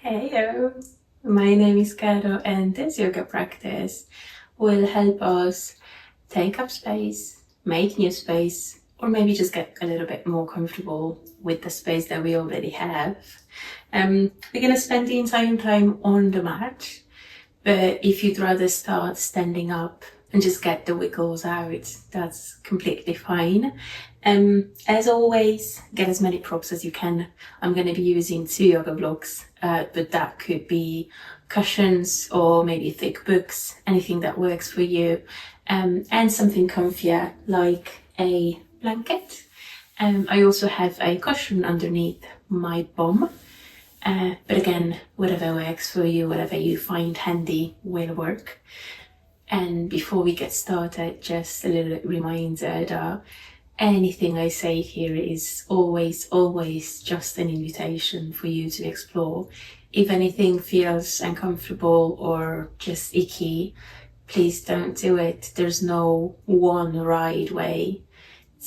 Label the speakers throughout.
Speaker 1: Heyo, my name is Caro and this yoga practice will help us take up space, make new space, or maybe just get a little bit more comfortable with the space that we already have. We're going to spend the entire time on the mat, but if you'd rather start standing up and just get the wiggles out, that's completely fine. As always, get as many props as you can. I'm going to be using 2 yoga blocks, but that could be cushions or maybe thick books, anything that works for you. And something comfier like a blanket. I also have a cushion underneath my bum. But again, whatever works for you, whatever you find handy will work. And before we get started, just a little reminder that anything I say here is always just an invitation for you to explore. If anything feels uncomfortable or just icky, please don't do it. There's no one right way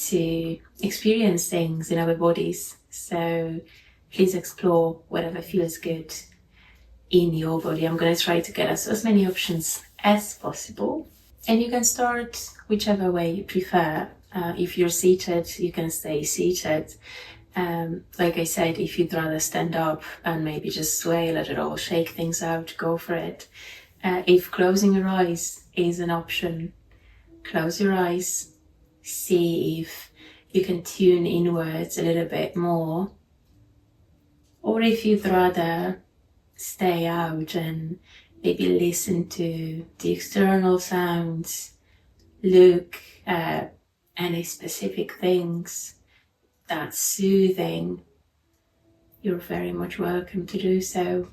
Speaker 1: to experience things in our bodies. So please explore whatever feels good in your body. I'm going to try to get us as many options as possible. And you can start whichever way you prefer. If you're seated, you can stay seated. Like I said, if you'd rather stand up and maybe just sway a little, shake things out, go for it. If closing your eyes is an option, close your eyes. See if you can tune inwards a little bit more. Or if you'd rather stay out and maybe listen to the external sounds, look at any specific things that's soothing, you're very much welcome to do so.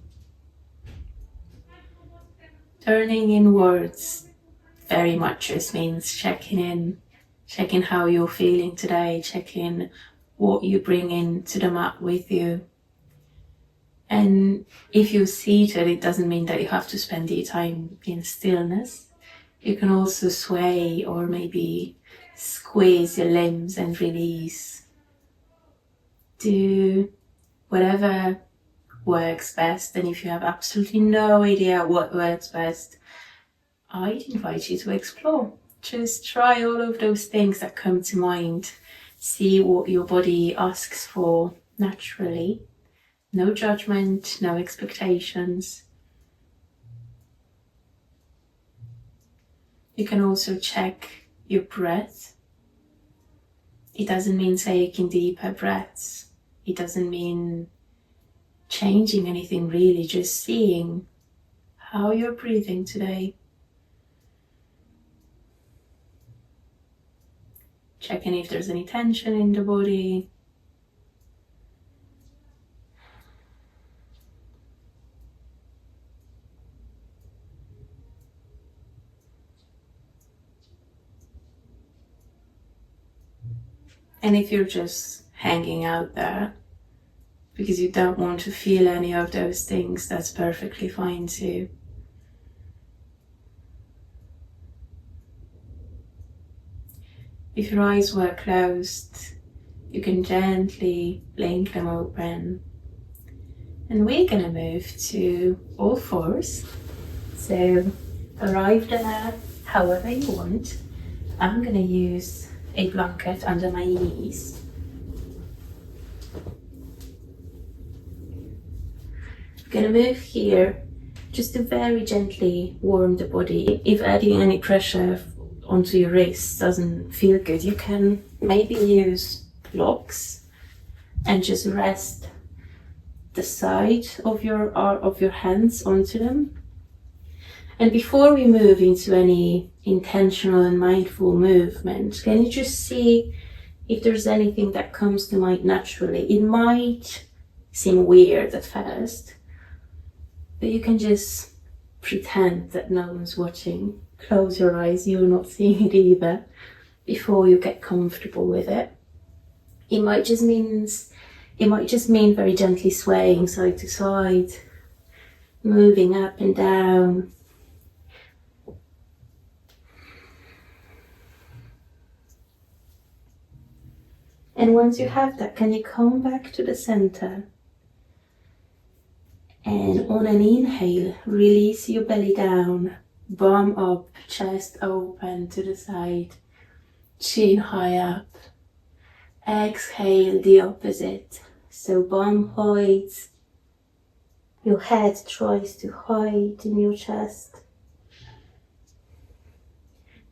Speaker 1: Turning inwards very much just means checking how you're feeling today, checking what you bring into the mat with you. And if you're seated, it doesn't mean that you have to spend your time in stillness. You can also sway or maybe squeeze your limbs and release. Do whatever works best. And if you have absolutely no idea what works best, I'd invite you to explore. Just try all of those things that come to mind. See what your body asks for naturally. No judgment, no expectations. You can also check your breath. It doesn't mean taking deeper breaths. It doesn't mean changing anything really, just seeing how you're breathing today. Checking if there's any tension in the body. And if you're just hanging out there because you don't want to feel any of those things, that's perfectly fine too. If your eyes were closed, you can gently blink them open. And we're going to move to all fours. So arrive there however you want. I'm going to use a blanket under my knees. I'm going to move here just to very gently warm the body. If adding any pressure onto your wrists doesn't feel good, you can maybe use blocks and just rest the side of your hands onto them. And before we move into any intentional and mindful movement, can you just see if there's anything that comes to mind naturally? It might seem weird at first, but you can just pretend that no one's watching. Close your eyes, you're not seeing it either, before you get comfortable with it. It might just mean very gently swaying side to side, moving up and down. And once you have that, can you come back to the center And on an inhale, release your belly down, bum up, chest open to the side, chin high up. Exhale the opposite, so bum hides, your head tries to hide in your chest.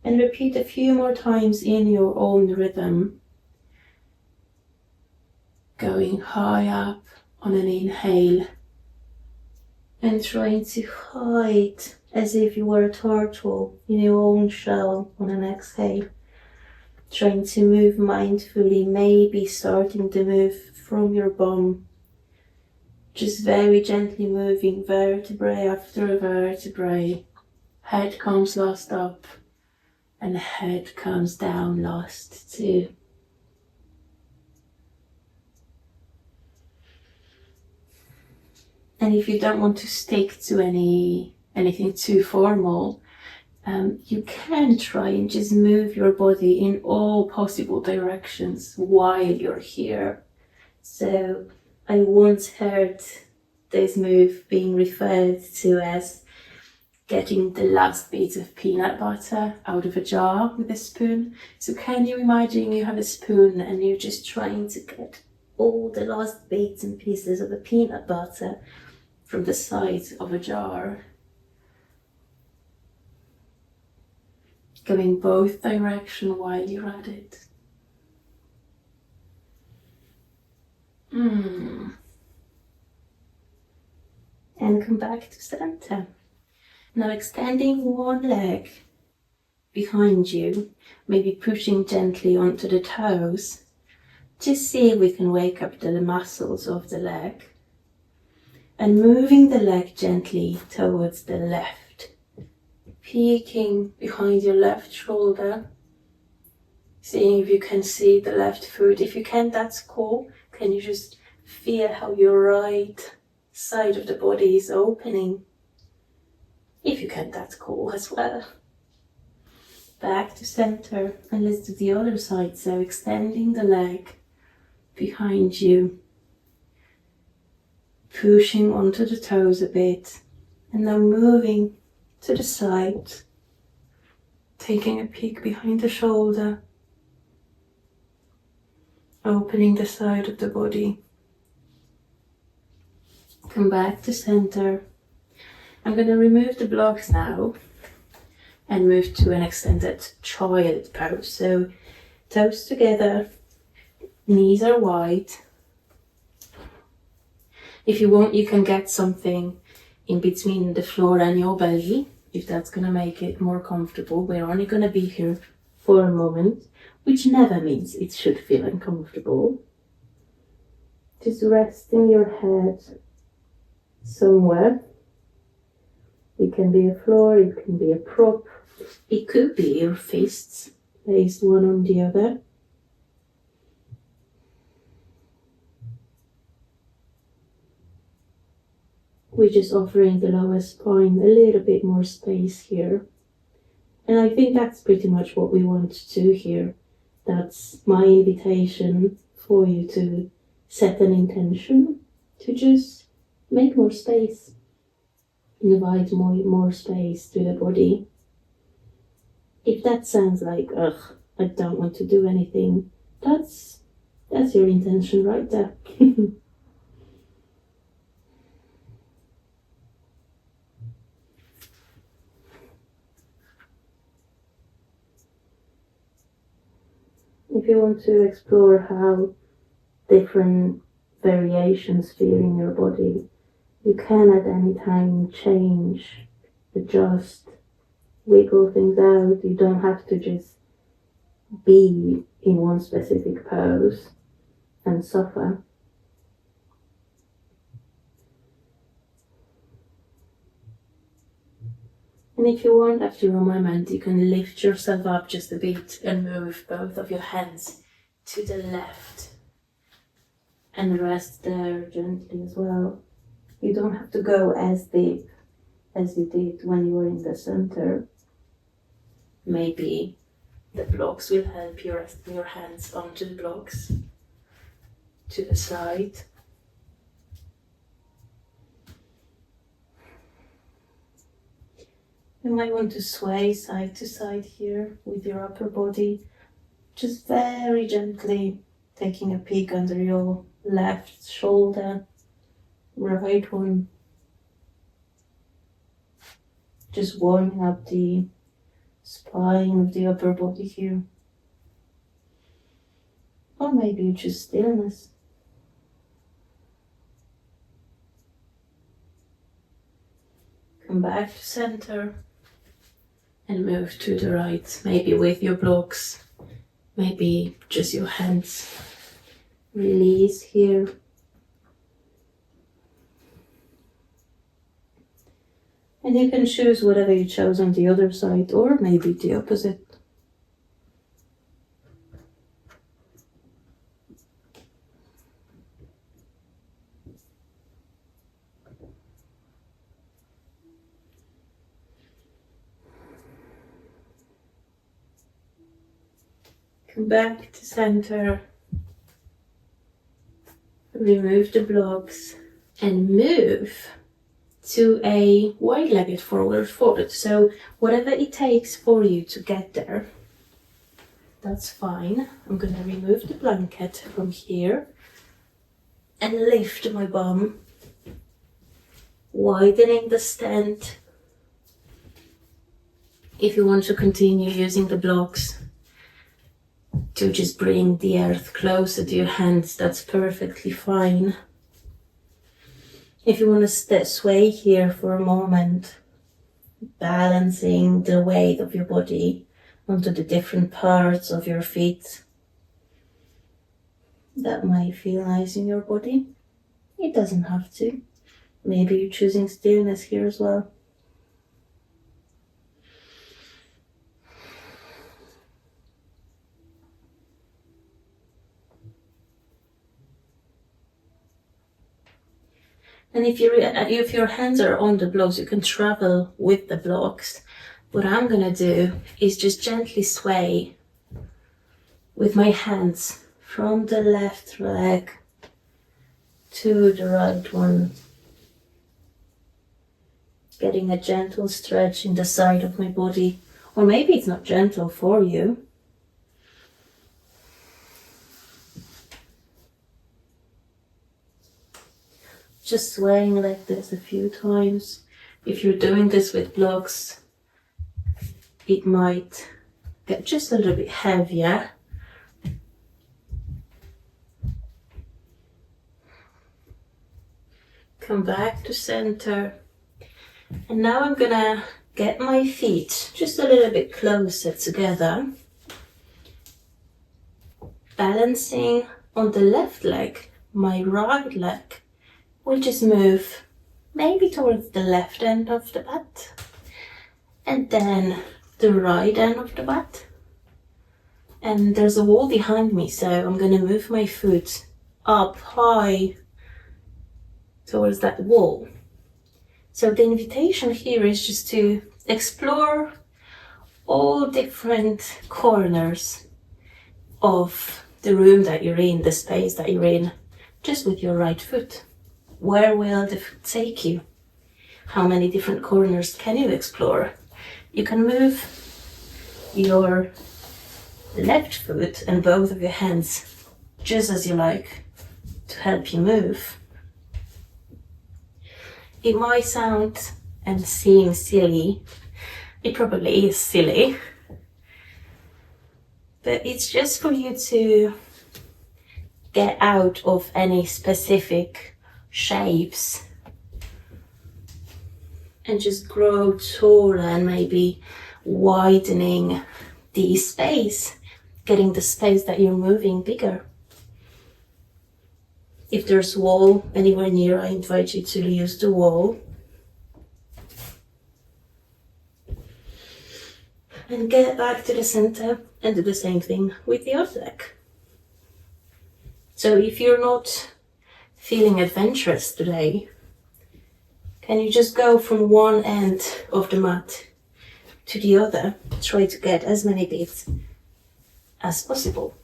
Speaker 1: And repeat a few more times in your own rhythm, going high up on an inhale and trying to hide as if you were a turtle in your own shell on an exhale. Trying to move mindfully, maybe starting to move from your bum, just very gently moving vertebrae after vertebrae. Head comes last up and head comes down last too. And if you don't want to stick to anything too formal, you can try and just move your body in all possible directions while you're here. So I once heard this move being referred to as getting the last bits of peanut butter out of a jar with a spoon. So can you imagine you have a spoon and you're just trying to get all the last bits and pieces of the peanut butter from the side of a jar? Going both directions while you're at it. And come back to center. Now extending one leg behind you, maybe pushing gently onto the toes. Just see if we can wake up the muscles of the leg. And moving the leg gently towards the left. Peeking behind your left shoulder. Seeing if you can see the left foot. If you can, that's cool. Can you just feel how your right side of the body is opening? If you can, that's cool as well. Back to center, and let's do the other side. So extending the leg behind you, pushing onto the toes a bit, and now moving to the side, taking a peek behind the shoulder, opening the side of the body. Come back to center. I'm going to remove the blocks now and move to an extended child pose. So toes together, knees are wide. If you want, you can get something in between the floor and your belly, if that's going to make it more comfortable. We're only going to be here for a moment, which never means it should feel uncomfortable. Just resting your head somewhere. It can be a floor, it can be a prop, it could be your fists placed one on the other. We're just offering the lower spine a little bit more space here. And I think that's pretty much what we want to do here. That's my invitation for you to set an intention to just make more space. Invite more space to the body. If that sounds like, ugh, I don't want to do anything, that's your intention right there. If you want to explore how different variations feel in your body, you can at any time change, adjust, wiggle things out. You don't have to just be in one specific pose and suffer. And if you want, after a moment, you can lift yourself up just a bit and move both of your hands to the left and rest there gently as well. You don't have to go as deep as you did when you were in the center. Maybe the blocks will help you resting your hands onto the blocks to the side. You might want to sway side to side here with your upper body, just very gently taking a peek under your left shoulder, right one. Just warming up the spine of the upper body here. Or maybe you choose stillness. Come back to center and move to the right, maybe with your blocks, maybe just your hands. Release here. And you can choose whatever you chose on the other side, or maybe the opposite. Come back to center. Remove the blocks and move to a wide-legged forward fold. So whatever it takes for you to get there, that's fine. I'm going to remove the blanket from here and lift my bum, widening the stand. If you want to continue using the blocks to just bring the earth closer to your hands, that's perfectly fine. If you want to sway here for a moment, balancing the weight of your body onto the different parts of your feet, that might feel nice in your body. It doesn't have to. Maybe you're choosing stillness here as well. And if your hands are on the blocks, you can travel with the blocks. What I'm gonna do is just gently sway with my hands from the left leg to the right one, getting a gentle stretch in the side of my body. Or maybe it's not gentle for you. Just swaying like this a few times. If you're doing this with blocks, it might get just a little bit heavier. Come back to center. And now I'm gonna get my feet just a little bit closer together. Balancing on the left leg, my right leg will just move maybe towards the left end of the mat and then the right end of the mat. And there's a wall behind me, so I'm going to move my foot up high towards that wall. So the invitation here is just to explore all different corners of the room that you're in, the space that you're in, just with your right foot. Where will the foot take you? How many different corners can you explore? You can move your left foot and both of your hands just as you like to help you move. It might sound and seem silly. It probably is silly. But it's just for you to get out of any specific shapes and just grow taller and maybe widening the space, getting the space that you're moving bigger. If there's a wall anywhere near, I invite you to use the wall. And get back to the center and do the same thing with the other leg. So if you're not feeling adventurous today, can you just go from one end of the mat to the other? Try to get as many bits as possible.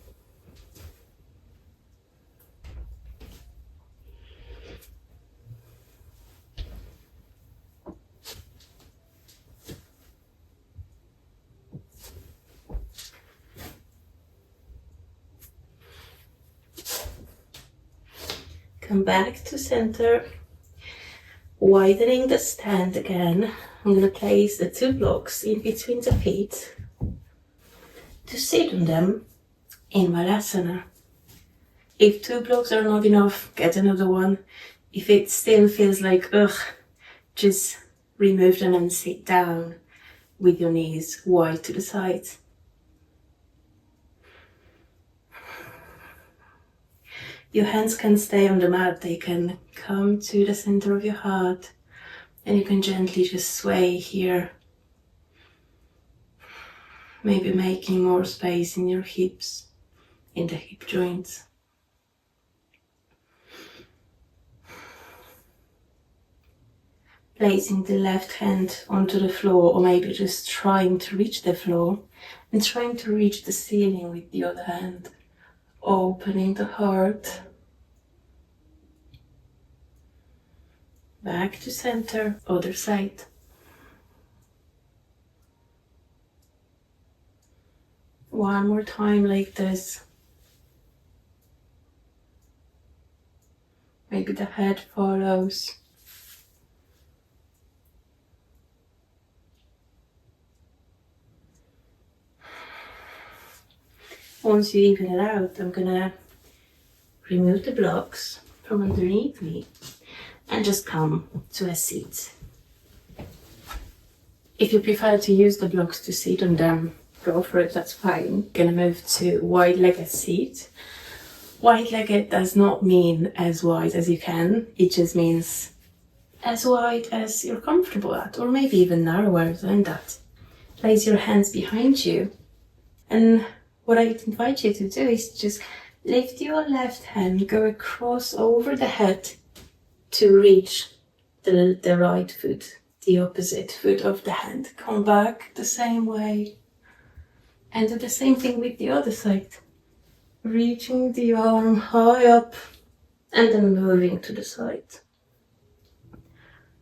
Speaker 1: Come back to center, widening the stand again. I'm going to place the 2 blocks in between the feet to sit on them in Malasana. If 2 blocks are not enough, get another one. If it still feels like, ugh, just remove them and sit down with your knees wide to the sides. Your hands can stay on the mat, they can come to the center of your heart, and you can gently just sway here. Maybe making more space in your hips, in the hip joints. Placing the left hand onto the floor, or maybe just trying to reach the floor and trying to reach the ceiling with the other hand. Opening the heart. Back to center, other side. One more time like this. Maybe the head follows. Once you even it out, I'm gonna remove the blocks from underneath me and just come to a seat. If you prefer to use the blocks to sit on them, go for it, that's fine. Gonna move to wide-legged seat. Wide-legged does not mean as wide as you can, it just means as wide as you're comfortable at, or maybe even narrower than that. Place your hands behind you, and what I invite you to do is just lift your left hand, go across over the head to reach the right foot, the opposite foot of the hand. Come back the same way and do the same thing with the other side. Reaching the arm high up and then moving to the side.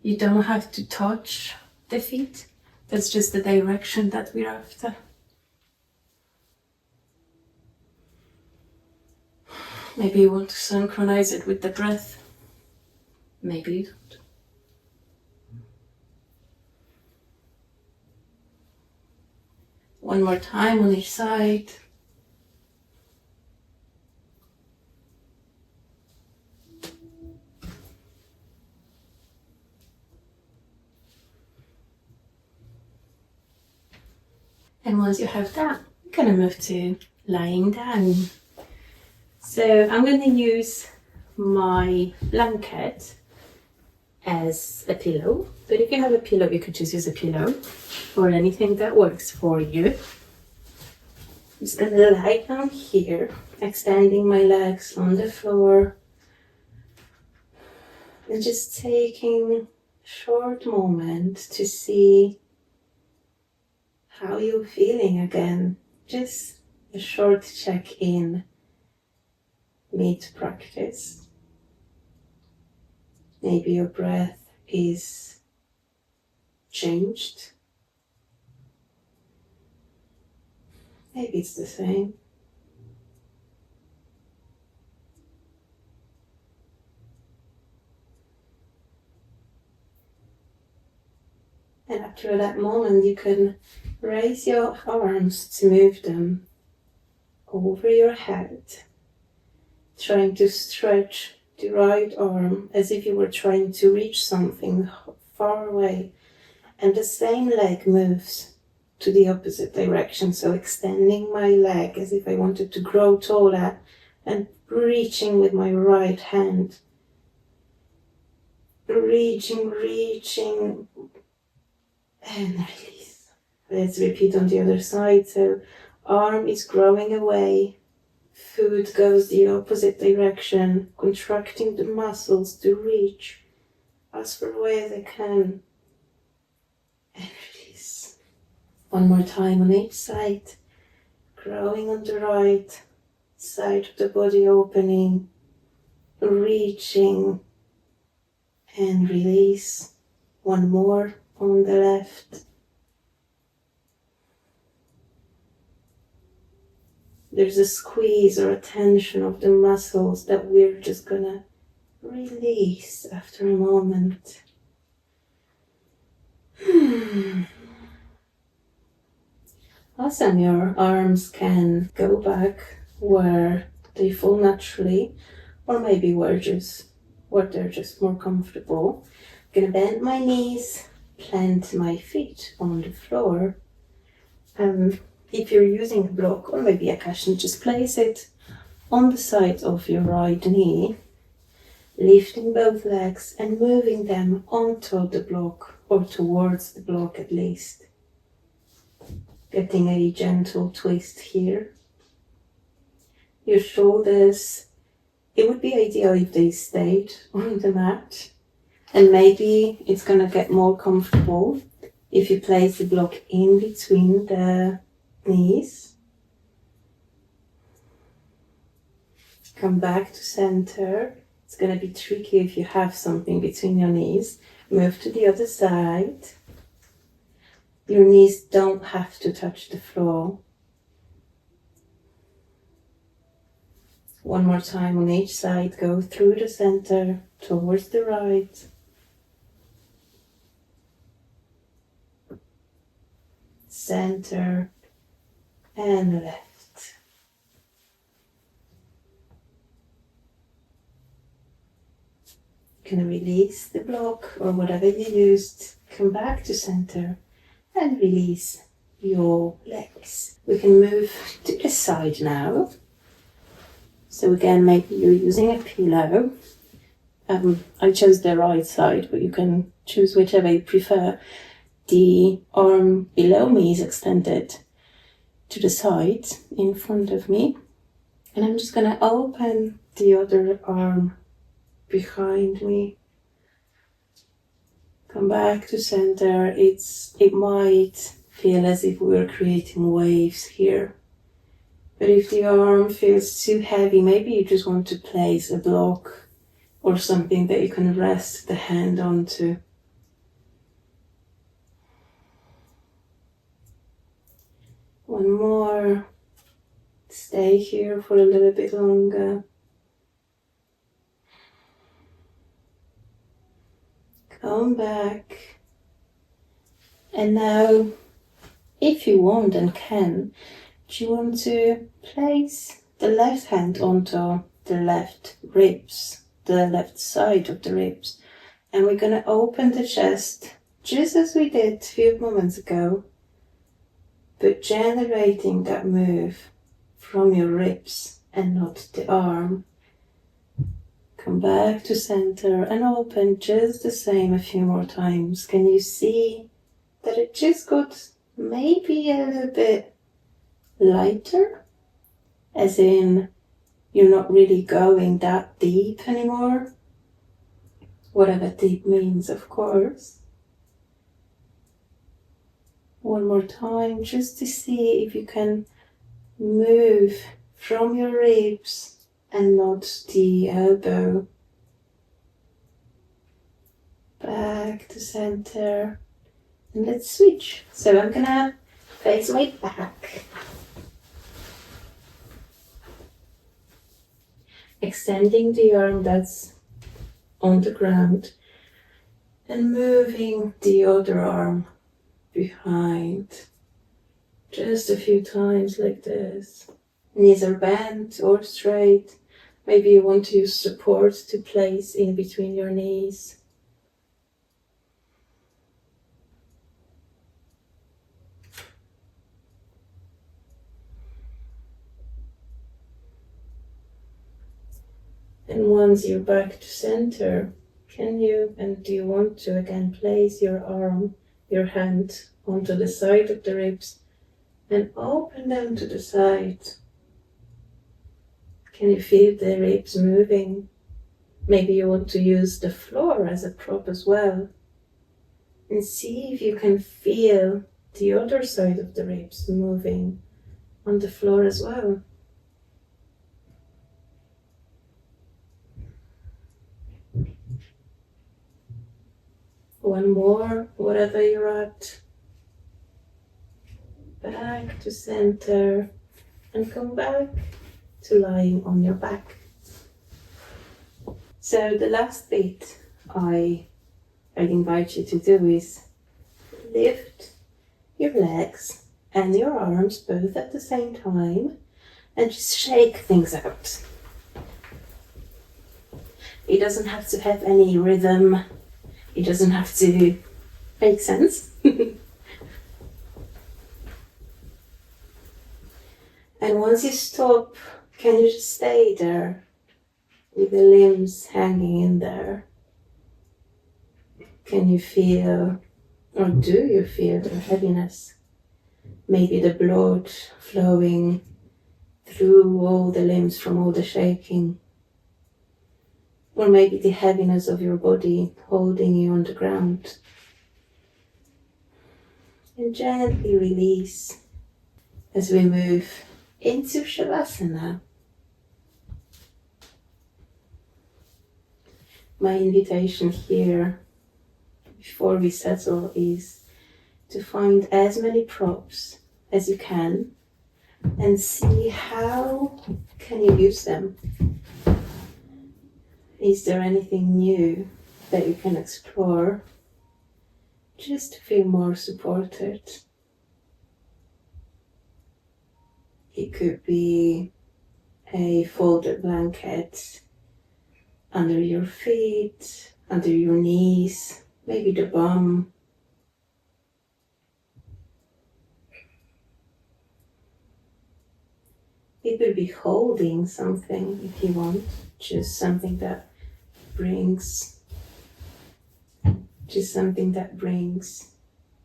Speaker 1: You don't have to touch the feet, that's just the direction that we're after. Maybe you want to synchronize it with the breath. Maybe you don't. One more time on each side. And once you have that, we're going to move to lying down. So I'm going to use my blanket as a pillow, but if you have a pillow, you could just use a pillow or anything that works for you. I'm just going to lie down here, extending my legs on the floor and just taking a short moment to see how you're feeling again. Just a short check-in mid-practice. Maybe your breath is changed. Maybe it's the same. And after that moment, you can raise your arms to move them over your head, trying to stretch the right arm as if you were trying to reach something far away, and the same leg moves to the opposite direction, so extending my leg as if I wanted to grow taller and reaching with my right hand, reaching and release. Let's repeat on the other side. So arm is growing away, foot goes the opposite direction, contracting the muscles to reach as far away as I can, and release. One more time on each side, growing on the right side of the body, opening, reaching, and release. One more on the left. There's a squeeze or a tension of the muscles that we're just gonna release after a moment. Awesome, your arms can go back where they fall naturally, or maybe where they're just more comfortable. I'm gonna bend my knees, plant my feet on the floor. If you're using a block or maybe a cushion, just place it on the side of your right knee, lifting both legs and moving them onto the block or towards the block at least. Getting a gentle twist here. Your shoulders, it would be ideal if they stayed on the mat, and maybe it's gonna get more comfortable if you place the block in between the knees. Come back to center. It's gonna be tricky if you have something between your knees. Move to the other side. Your knees don't have to touch the floor. One more time on each side. Go through the center towards the right. Center and left. Gonna release the block or whatever you used. Come back to center and release your legs. We can move to the side now. So again, maybe you're using a pillow. I chose the right side, but you can choose whichever you prefer. The arm below me is extended to the side in front of me. And I'm just gonna open the other arm behind me. Come back to center. It might feel as if we're creating waves here. But if the arm feels too heavy, maybe you just want to place a block or something that you can rest the hand onto. One more. Stay here for a little bit longer. Come back. And now, if you want and can, do you want to place the left hand onto the left ribs, the left side of the ribs? And we're going to open the chest just as we did a few moments ago, but generating that move from your ribs and not the arm. Come back to center and open just the same a few more times. Can you see that it just got maybe a little bit lighter? As in, you're not really going that deep anymore. Whatever deep means, of course. One more time, just to see if you can move from your ribs and not the elbow. Back to center. And let's switch. So I'm gonna face my back. Extending the arm that's on the ground and moving the other arm behind. Just a few times like this. Knees are bent or straight. Maybe you want to use support to place in between your knees. And once you're back to center, can you and do you want to again place your arm, your hand onto the side of the ribs and open them to the side? Can you feel the ribs moving? Maybe you want to use the floor as a prop as well. And see if you can feel the other side of the ribs moving on the floor as well. One more, wherever you're at. Back to center and come back to lying on your back. So the last bit I'd invite you to do is lift your legs and your arms both at the same time and just shake things out. It doesn't have to have any rhythm. It doesn't have to make sense. And once you stop, can you just stay there with the limbs hanging in there? Can you feel, or do you feel the heaviness? Maybe the blood flowing through all the limbs from all the shaking. Or maybe the heaviness of your body holding you on the ground. And gently release as we move into Shavasana. My invitation here, before we settle, is to find as many props as you can and see how can you use them. Is there anything new that you can explore just to feel more supported? It could be a folded blanket under your feet, under your knees, maybe the bum. It could be holding something if you want, just something that brings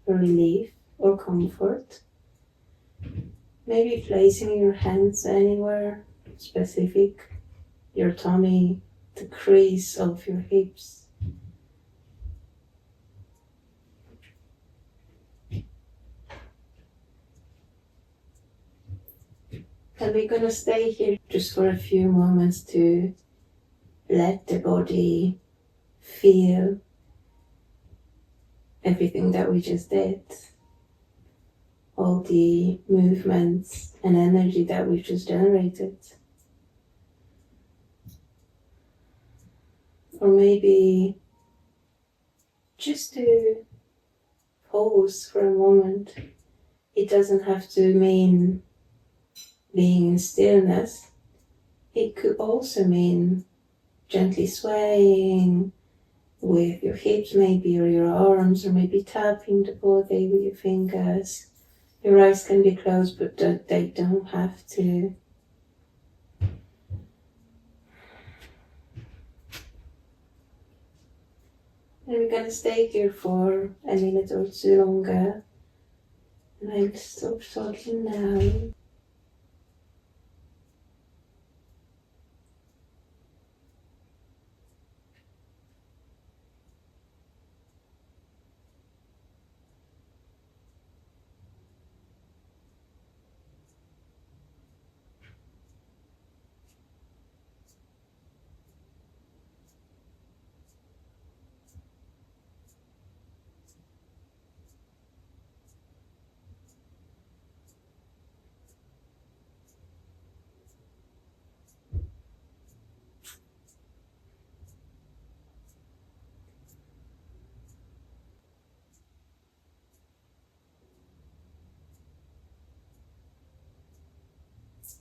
Speaker 1: relief or comfort. Maybe placing your hands anywhere specific, your tummy, the crease of your hips. And we're going to stay here just for a few moments to let the body feel everything that we just did. All the movements and energy that we've just generated. Or maybe just to pause for a moment. It doesn't have to mean being in stillness. It could also mean gently swaying with your hips maybe, or your arms, or maybe tapping the body with your fingers. Your eyes can be closed, but they don't have to. And we're going to stay here for a minute or two longer. And I'll stop talking now.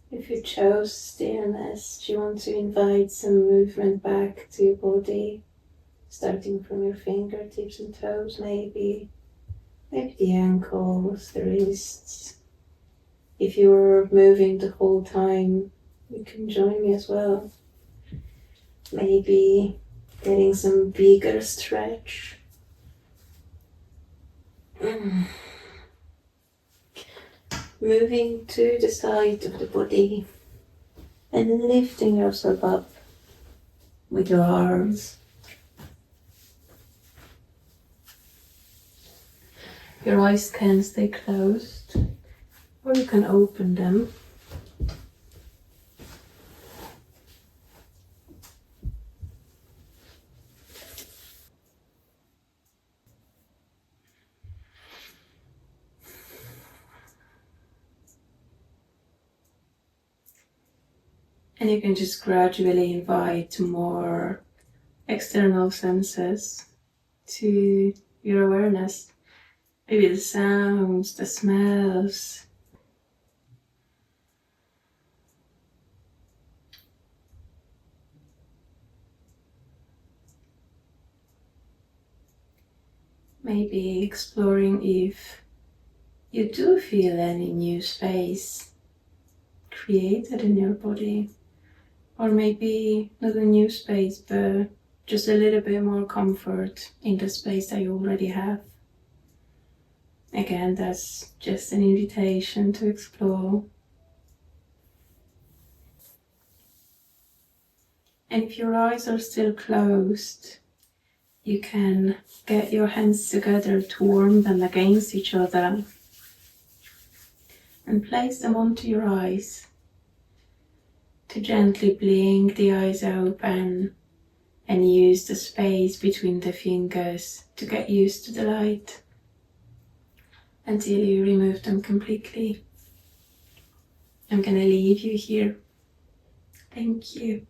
Speaker 1: If you chose stillness, do you want to invite some movement back to your body, starting from your fingertips and toes maybe the ankles, the wrists. If you're moving the whole time, you can join me as well. Maybe getting some bigger stretch. Moving to the side of the body and lifting yourself up with your arms. Your eyes can stay closed, or you can open them. And you can just gradually invite more external senses to your awareness. Maybe the sounds, the smells. Maybe exploring if you do feel any new space created in your body. Or maybe not a new space, but just a little bit more comfort in the space that you already have. Again, that's just an invitation to explore. And if your eyes are still closed, you can get your hands together to warm them against each other and place them onto your eyes to gently blink the eyes open and use the space between the fingers to get used to the light until you remove them completely. I'm gonna leave you here. Thank you.